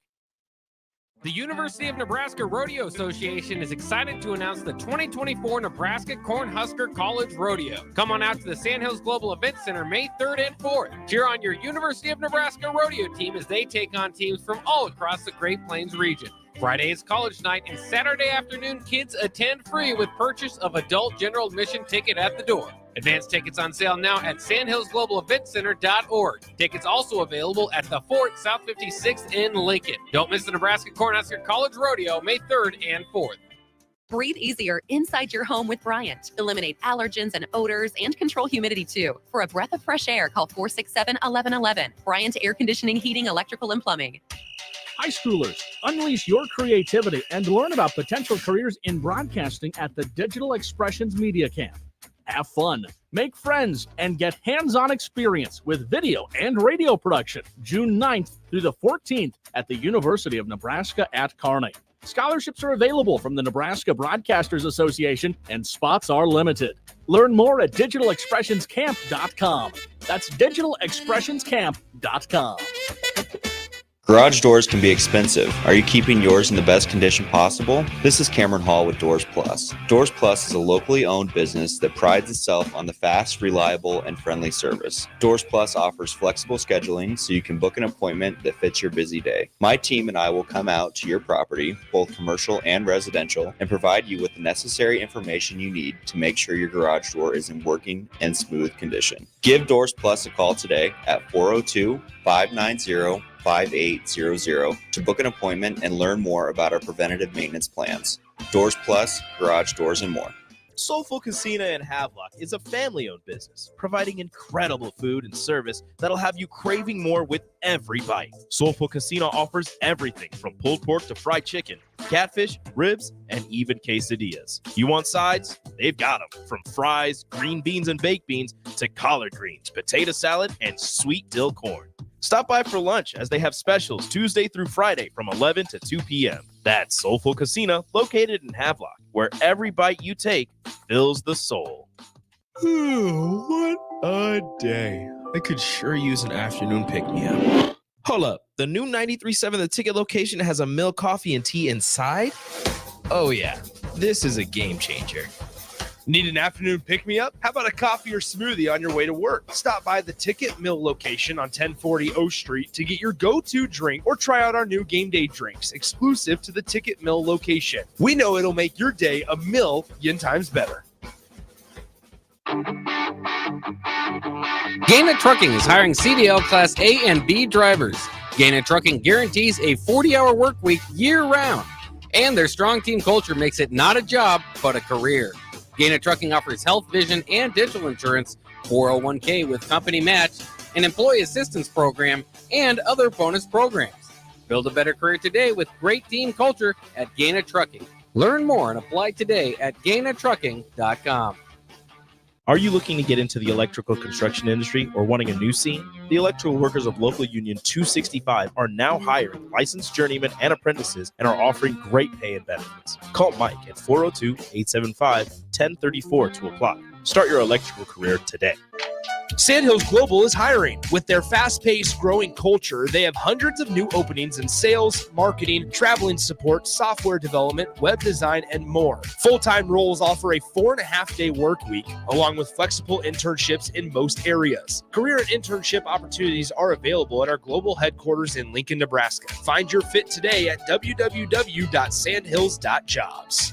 The University of Nebraska Rodeo Association is excited to announce the 2024 Nebraska Cornhusker College Rodeo. Come on out to the Sandhills Global Event Center May 3rd and 4th. Cheer on your University of Nebraska Rodeo team as they take on teams from all across the Great Plains region. Friday is college night, and Saturday afternoon, kids attend free with purchase of adult general admission ticket at the door. Advance tickets on sale now at sandhillsglobaleventcenter.org. Tickets also available at the Fort South 56th in Lincoln. Don't miss the Nebraska Cornhusker College Rodeo May 3rd and 4th. Breathe easier inside your home with Bryant. Eliminate allergens and odors and control humidity too. For a breath of fresh air, call 467-1111. Bryant Air Conditioning, Heating, Electrical, and Plumbing. High schoolers, unleash your creativity and learn about potential careers in broadcasting at the Digital Expressions Media Camp. Have fun, make friends, and get hands-on experience with video and radio production June 9th through the 14th at the University of Nebraska at Kearney. Scholarships are available from the Nebraska Broadcasters Association, and spots are limited. Learn more at digitalexpressionscamp.com. That's digitalexpressionscamp.com. Garage doors can be expensive. Are you keeping yours in the best condition possible? This is Cameron Hall with Doors Plus. Doors Plus is a locally owned business that prides itself on the fast, reliable, and friendly service. Doors Plus offers flexible scheduling so you can book an appointment that fits your busy day. My team and I will come out to your property, both commercial and residential, and provide you with the necessary information you need to make sure your garage door is in working and smooth condition. Give Doors Plus a call today at 402-590-5800 to book an appointment and learn more about our preventative maintenance plans. Doors Plus, garage doors, and more. Soulful Casino in Havelock is a family-owned business providing incredible food and service that'll have you craving more with every bite. Soulful Casino offers everything from pulled pork to fried chicken, catfish, ribs, and even quesadillas. You want sides? They've got them. From fries, green beans and baked beans to collard greens, potato salad, and sweet dill corn. Stop by for lunch as they have specials Tuesday through Friday from 11 to 2 p.m. That's Soulful Casino, located in Havelock, where every bite you take fills the soul. What a day. I could sure use an afternoon pick-me-up. Hold up. The new 93.7 The Ticket location has a milk, coffee, and tea inside? Oh, yeah. This is a game changer. Need an afternoon pick-me-up? How about a coffee or smoothie on your way to work? Stop by the Ticket Mill location on 1040 O Street to get your go-to drink or try out our new game day drinks exclusive to the Ticket Mill location. We know it'll make your day a million times better. Gaina Trucking is hiring CDL Class A and B drivers. Gaina Trucking guarantees a 40-hour work week year-round, and their strong team culture makes it not a job, but a career. Gaina Trucking offers health, vision, and dental insurance, 401k with company match, an employee assistance program, and other bonus programs. Build a better career today with great team culture at Gaina Trucking. Learn more and apply today at GainaTrucking.com. Are you looking to get into the electrical construction industry or wanting a new scene? The electrical workers of Local Union 265 are now hiring licensed journeymen and apprentices and are offering great pay and benefits. Call Mike at 402-875-1034 to apply. Start your electrical career today. Sandhills Global is hiring. With their fast-paced, growing culture, they have hundreds of new openings in sales, marketing, traveling support, software development, web design, and more. Full-time roles offer a 4.5-day work week, along with flexible internships in most areas. Career and internship opportunities are available at our global headquarters in Lincoln, Nebraska. Find your fit today at www.sandhills.jobs.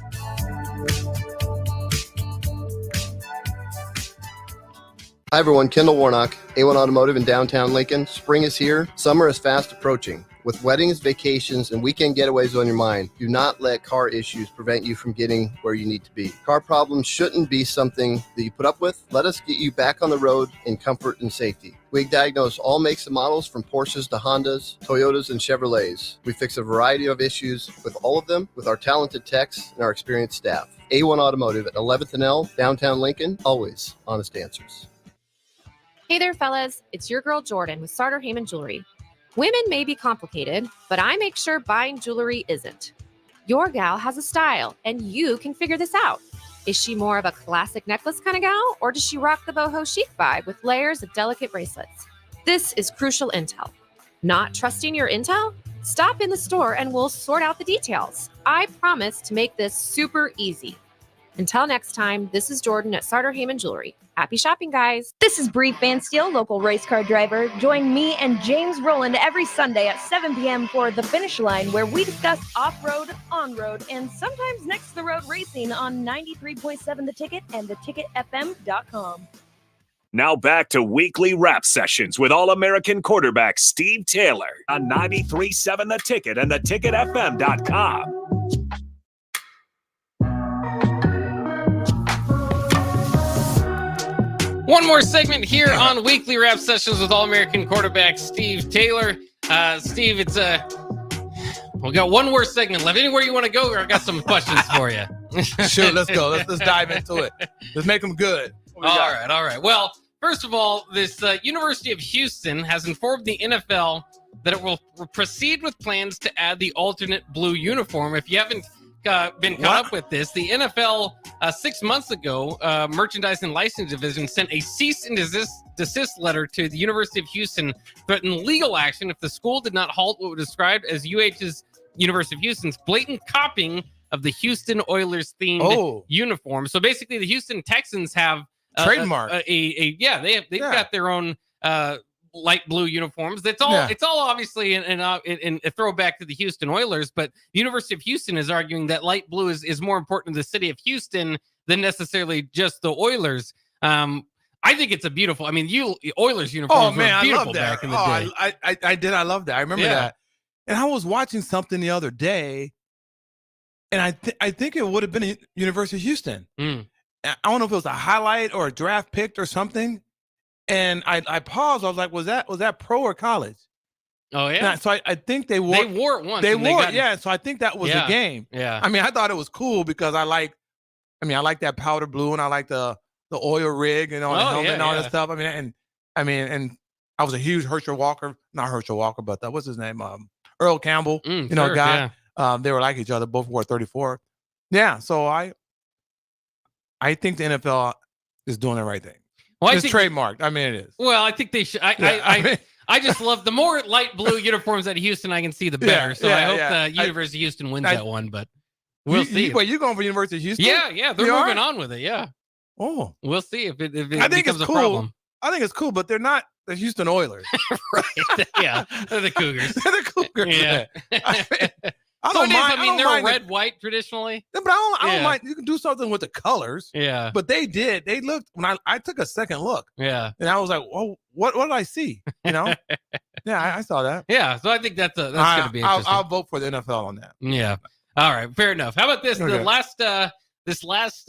Hi everyone, Kendall Warnock, A1 Automotive in downtown Lincoln. Spring is here, summer is fast approaching. With weddings, vacations, and weekend getaways on your mind, do not let car issues prevent you from getting where you need to be. Car problems shouldn't be something that you put up with. Let us get you back on the road in comfort and safety. We diagnose all makes and models from Porsches to Hondas, Toyotas, and Chevrolets. We fix a variety of issues with all of them with our talented techs and our experienced staff. A1 Automotive at 11th and L, downtown Lincoln, always honest answers. Hey there, fellas. It's your girl Jordan with Sartor Heyman Jewelry. Women may be complicated, but I make sure buying jewelry isn't. Your gal has a style, and you can figure this out. Is she more of a classic necklace kind of gal, or does she rock the boho chic vibe with layers of delicate bracelets? This is crucial intel. Not trusting your intel? Stop in the store and we'll sort out the details. I promise to make this super easy. Until next time, this is Jordan at Sartor Heyman Jewelry. Happy shopping, guys. This is Bree Fansteel, local race car driver. Join me and James Rowland every Sunday at 7 p.m. for The Finish Line, where we discuss off-road, on-road, and sometimes next-to-the-road racing on 93.7 The Ticket and theticketfm.com. Now back to weekly rap sessions with All-American quarterback Steve Taylor on 93.7 The Ticket and theticketfm.com. One more segment here on Weekly Rap Sessions with All-American quarterback Steve Taylor. Steve, it's we got one more segment left. Anywhere you want to go, or I got some questions for you. Sure, let's go. Let's dive into it. Let's make them good. All right. Well, first of all, this University of Houston has informed the NFL that it will proceed with plans to add the alternate blue uniform. If you haven't been caught up with this, the NFL 6 months ago, Merchandise and License Division sent a cease and desist letter to the University of Houston, threatening legal action if the school did not halt what was described as University of Houston's blatant copying of the Houston Oilers themed uniform. So basically, the Houston Texans have trademark. They've got their own light blue uniforms. It's all obviously in a throwback to the Houston Oilers, but the University of Houston is arguing that light blue is more important to the city of Houston than necessarily just the Oilers. I think it's a beautiful. I mean, Oilers uniforms were beautiful back in the day. I did. I love that. I remember that. And I was watching something the other day, and I think it would have been University of Houston. I don't know if it was a highlight or a draft pick or something. And I paused. I was like, was that pro or college? Oh, yeah. So I think they wore it once. They wore it, yeah. So I think that was the game. Yeah. I mean, I thought it was cool because I like that powder blue and I like the oil rig and all the helmet and all that stuff. And I was a huge not Herschel Walker, but what's his name? Earl Campbell, guy. Yeah. They were like each other. Both wore 34. Yeah. So I think the NFL is doing the right thing. Well, it's trademarked. I mean, it is. Well, I think they should. I just love the more light blue uniforms at Houston I can see, the better. So I hope the University of Houston wins that one, but we'll see. Wait, you going for University of Houston? Yeah. They're moving on with it. Yeah. Oh, we'll see if it I think becomes it's a cool. problem. I think it's cool, but they're not the Houston Oilers. Right. Yeah. They're the Cougars. They're the Cougars. Yeah. I don't mind. They're red, white traditionally. Yeah, but I don't mind. You can do something with the colors. Yeah. But they did. They looked when I took a second look. Yeah. And I was like, "Whoa, what did I see?" Yeah, I saw that. Yeah. So I think that's going to be interesting. I'll vote for the NFL on that. Yeah. All right. Fair enough. How about this? Okay. This last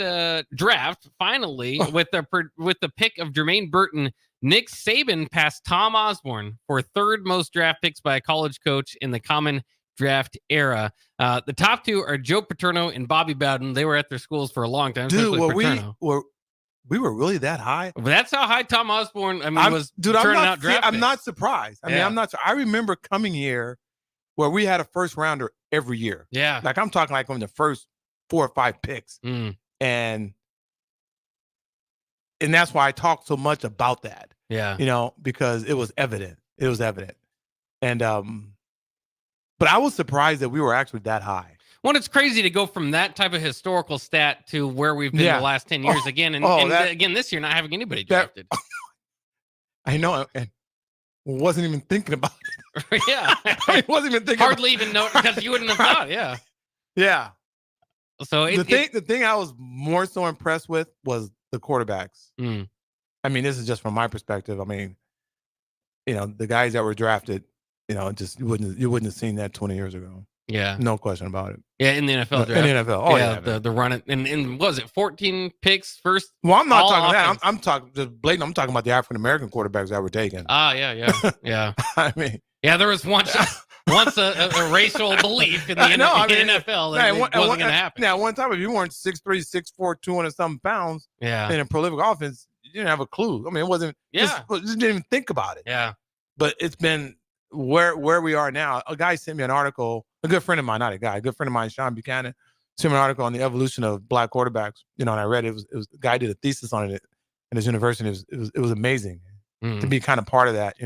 draft, finally, with the pick of Jermaine Burton, Nick Saban passed Tom Osborne for third most draft picks by a college coach in the common draft era. The top two are Joe Paterno and Bobby Bowden. They were at their schools for a long time. Dude, we were really that high? But that's how high Tom Osborne was turning out draft picks. I'm not surprised. I'm not. I remember coming here where we had a first rounder every year. Yeah. Like I'm talking like on the first 4 or 5 picks. And that's why I talked so much about that. Yeah. Because it was evident. And but I was surprised that we were actually that high. Well, it's crazy to go from that type of historical stat to where we've been the last 10 years again. And again, this year, not having anybody drafted. I know. And wasn't even thinking about it. Yeah. I wasn't even thinking Hardly even know because you wouldn't have thought. Yeah. Yeah. So the thing I was more so impressed with was the quarterbacks. I mean, this is just from my perspective. I mean, the guys that were drafted, just you wouldn't have seen that 20 years ago. Yeah. No question about it. Yeah, in the NFL draft. In the NFL. Oh, yeah. The run it. And what was it, 14 picks first? Well, I'm not talking about that. I'm talking just blatant. I'm talking about the African American quarterbacks that were taken. Yeah. I mean, there was once a racial belief in the NFL that it wasn't going to happen. Yeah, one time if you weren't 6'3", 6'4", 200-something pounds, in a prolific offense, you didn't have a clue. I mean, it wasn't. Just didn't even think about it. Yeah. But it's been where we are now. A guy sent me an article. A good friend of mine, not a guy, a good friend of mine, Sean Buchanan, similar article on the evolution of black quarterbacks. And I read it was the guy did a thesis on it in his university. It was amazing to be kind of part of that,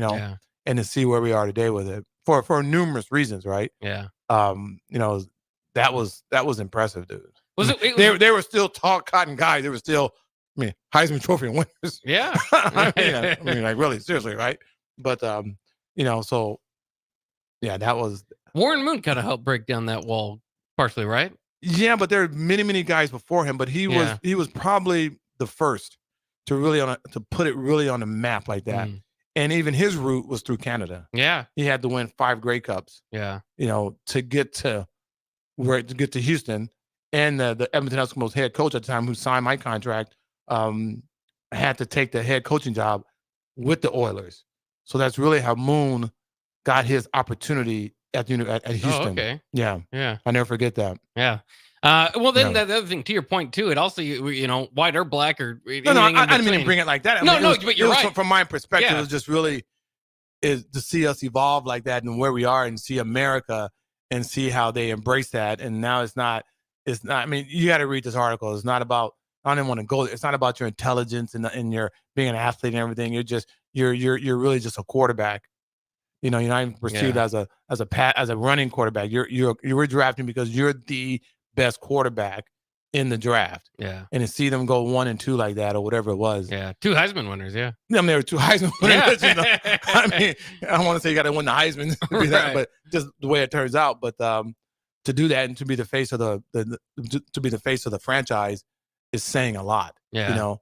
and to see where we are today with it for numerous reasons, right? Yeah. That was impressive, dude. They were still tall cotton guys. They were still, Heisman Trophy winners. Yeah. I mean, like really seriously, right? But so yeah, that was Warren Moon kind of helped break down that wall partially, right? Yeah, but there are many guys before him, but he was probably the first to really to put it really on the map like that. And even his route was through Canada. Yeah. He had to win 5 Grey Cups. Yeah. To get to Houston. And the Edmonton Eskimos head coach at the time, who signed my contract, had to take the head coaching job with the Oilers. So that's really how Moon got his opportunity at Houston. Oh, okay. Yeah. I never forget that. Yeah. Well, then the other thing, to your point too, it also white or black or no, I didn't mean to bring it like that. But you're right. From my perspective, it was just really is to see us evolve like that and where we are, and see America and see how they embrace that. And now it's not. I mean, you got to read this article. It's not about. I don't want to go. It's not about your intelligence and your being an athlete and everything. You're really just a quarterback. You're not even perceived as a running quarterback. You were drafting because you're the best quarterback in the draft. Yeah. And to see them go 1 and 2 like that or whatever it was. Yeah. 2 Heisman winners. Yeah. I mean, there were 2 Heisman winners. Yeah. I mean, I don't want to say you got to win the Heisman, but just the way it turns out. But to do that and to be the face of the franchise is saying a lot. Yeah.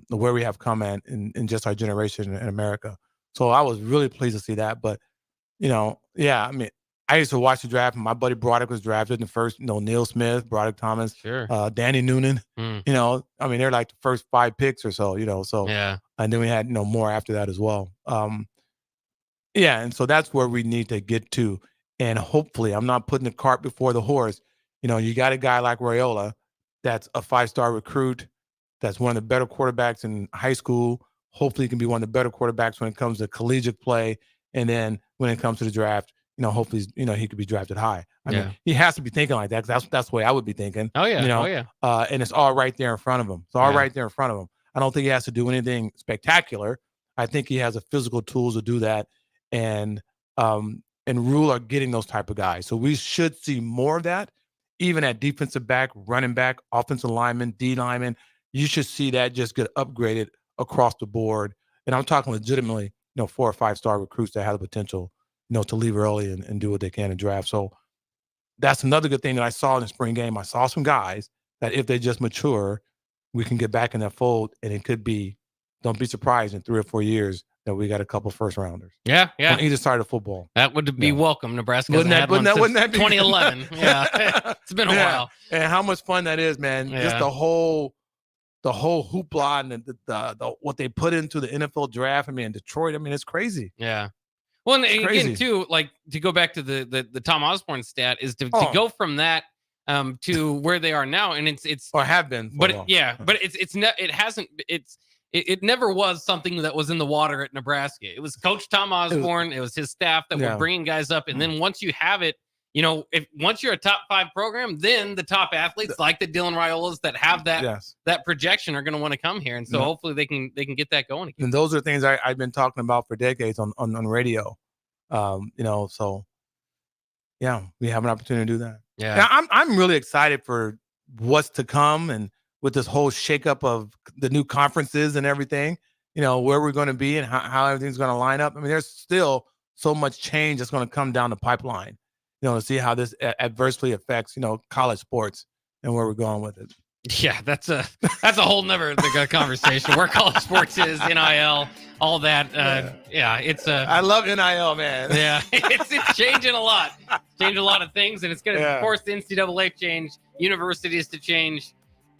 Where we have come in just our generation in America. So I was really pleased to see that. But I mean, I used to watch the draft, and my buddy Broderick was drafted in the first, Neil Smith, Broderick Thomas, Danny Noonan, I mean, they're like the first 5 picks or so, so, yeah. And then we had, more after that as well. And so that's where we need to get to. And hopefully, I'm not putting the cart before the horse. You got a guy like Raiola that's a 5-star recruit, that's one of the better quarterbacks in high school. Hopefully, he can be one of the better quarterbacks when it comes to collegiate play. And then when it comes to the draft, hopefully, he could be drafted high. I mean, he has to be thinking like that. That's the way I would be thinking. Oh yeah. And it's all right there in front of him. It's all right there in front of him. I don't think he has to do anything spectacular. I think he has the physical tools to do that. And Rule are getting those type of guys. So we should see more of that, even at defensive back, running back, offensive lineman, D lineman. You should see that just get upgraded across the board. And I'm talking legitimately, 4 or 5-star recruits that have the potential, to leave early and do what they can in draft. So that's another good thing that I saw in the spring game. I saw some guys that if they just mature, we can get back in that fold, and it could be, don't be surprised in 3 or 4 years that we got a couple first rounders. Yeah. On either side of football. That would be welcome. Nebraska wouldn't that be 2011. Yeah. It's been a while. And how much fun that is, man. Yeah. Just the whole hoopla and the what they put into the NFL draft. I mean, in Detroit, it's crazy. Yeah. Well, and again, crazy. too, like to go back to the Tom Osborne stat is to go from that to where they are now, and it's or have been, but it never was something that was in the water at Nebraska. It was Coach Tom Osborne, it was his staff that were bringing guys up, and then once you have it, once you're a top 5 program, then the top athletes like the Dylan Raiolas that have that projection are going to want to come here, and so hopefully they can get that going again. And those are things I've been talking about for decades on radio. So yeah, we have an opportunity to do that. Yeah, now, I'm really excited for what's to come, and with this whole shakeup of the new conferences and everything, where we're going to be and how everything's going to line up. I mean, there's still so much change that's going to come down the pipeline. To see how this adversely affects, college sports and where we're going with it. Yeah, that's a whole nother conversation. Where college sports is, NIL, all that. It's I love NIL, man. Yeah, it's changing a lot. Changing a lot of things, and it's going to force the NCAA change, universities to change,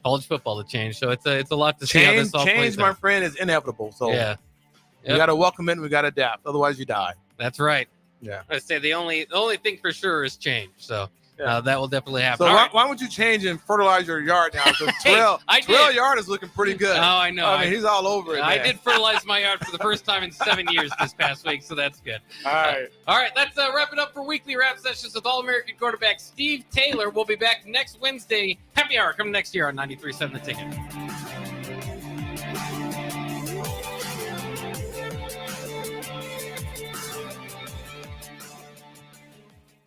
college football to change. So it's a lot to see how this all plays out. Change, my friend, is inevitable. So you got to welcome it and we got to adapt. Otherwise, you die. That's right. Yeah, I say the only thing for sure is change. So that will definitely happen. So All right. why don't you change and fertilize your yard now? Because Hey, Terrell yard is looking pretty good. Oh, I know. I mean, he's all over it. I man. did fertilize my yard for the first time in 7 years this past week, so that's good. All right. All right, let's wrap it up for weekly rap sessions with All-American quarterback Steve Taylor. We'll be back next Wednesday. Happy Hour coming next year on 93.7 The Ticket.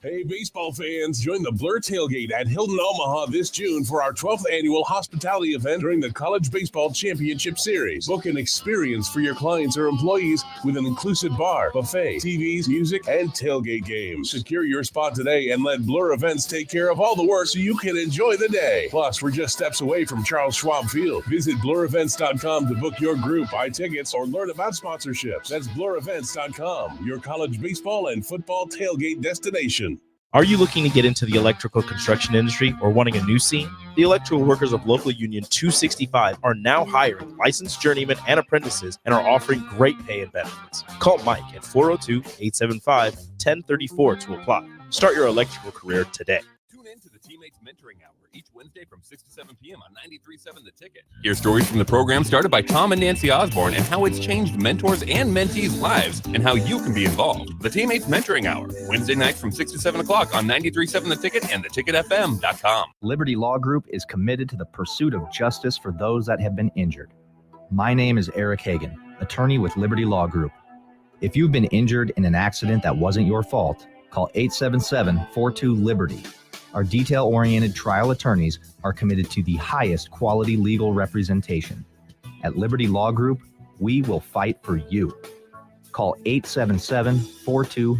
Hey, baseball fans, join the Blur Tailgate at Hilton Omaha this June for our 12th annual hospitality event during the College Baseball Championship Series. Book an experience for your clients or employees with an inclusive bar, buffet, TVs, music, and tailgate games. Secure your spot today and let Blur Events take care of all the work so you can enjoy the day. Plus, we're just steps away from Charles Schwab Field. Visit blurevents.com to book your group, buy tickets, or learn about sponsorships. That's blurevents.com, your college baseball and football tailgate destination. Are you looking to get into the electrical construction industry or wanting a new scene? The Electrical Workers of Local Union 265 are now hiring licensed journeymen and apprentices and are offering great pay and benefits. Call Mike at 402-875-1034 to apply. Start your electrical career today. Tune in to the Teammates Mentoring Hour each Wednesday from 6 to 7 p.m. on 93.7 The Ticket. Hear stories from the program started by Tom and Nancy Osborne and how it's changed mentors and mentees' lives and how you can be involved. The Teammates Mentoring Hour, Wednesday nights from 6 to 7 o'clock on 93.7 The Ticket and theticketfm.com. Liberty Law Group is committed to the pursuit of justice for those that have been injured. My name is Eric Hagan, attorney with Liberty Law Group. If you've been injured in an accident that wasn't your fault, call 877-42-LIBERTY. Our detail-oriented trial attorneys are committed to the highest quality legal representation. At Liberty Law Group, we will fight for you. Call 877-42-LIBERTY.